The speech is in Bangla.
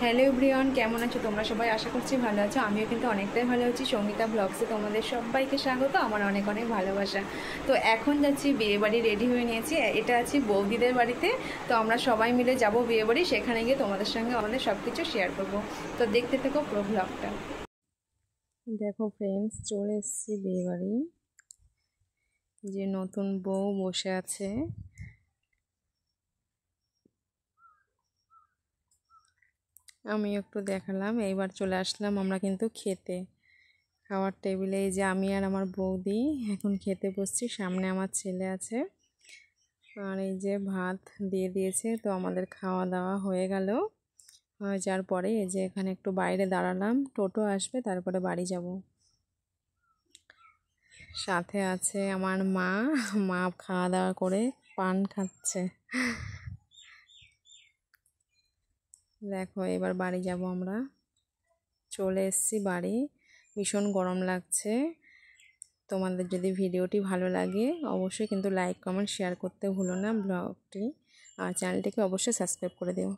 হ্যালো এভরিওয়ান, কেমন আছো তোমরা সবাই? আশা করছি ভালো আছো। আমিও কিন্তু অনেকটাই ভালো আছি। সঙ্গীতা ব্লগসে তোমাদের সবাইকে স্বাগত, আমার অনেক অনেক ভালোবাসা। তো এখন যাচ্ছি বিয়েবাড়ি, রেডি হয়ে নিয়েছি। এটা আছি বৌদিদের বাড়িতে। তো আমরা সবাই মিলে যাব বিয়েবাড়ি, সেখানে গিয়ে তোমাদের সঙ্গে আমাদের সব কিছু শেয়ার করব। তো দেখতে থেকো পুরো ব্লগটা। দেখো ফ্রেন্ডস, চলে এসেছি বিয়েবাড়ি। যে নতুন বউ বসে আছে, আমি একটু দেখালাম। এইবার চলে আসলাম আমরা কিন্তু খেতে, খাওয়ার টেবিলে। এই যে আমি আর আমার বৌদি এখন খেতে বসছি। সামনে আমার ছেলে আছে, আর এই যে ভাত দিয়ে দিয়েছে। তো আমাদের খাওয়া দাওয়া হয়ে গেল। হয়ে যাওয়ার পরে এই যে এখানে একটু বাইরে দাঁড়ালাম, টোটো আসবে, তারপরে বাড়ি যাব। সাথে আছে আমার মা। মা খাওয়া দাওয়া করে পান খাচ্ছে। দেখো এবার বাড়ি যাব আমরা। চলে এসেছি বাড়ি। ভীষণ গরম লাগছে। তোমাদের যদি ভিডিওটি ভালো লাগে অবশ্যই কিন্তু লাইক কমেন্ট শেয়ার করতে ভুলো না ব্লগটি, আর চ্যানেলটিকে অবশ্যই সাবস্ক্রাইব করে দিও।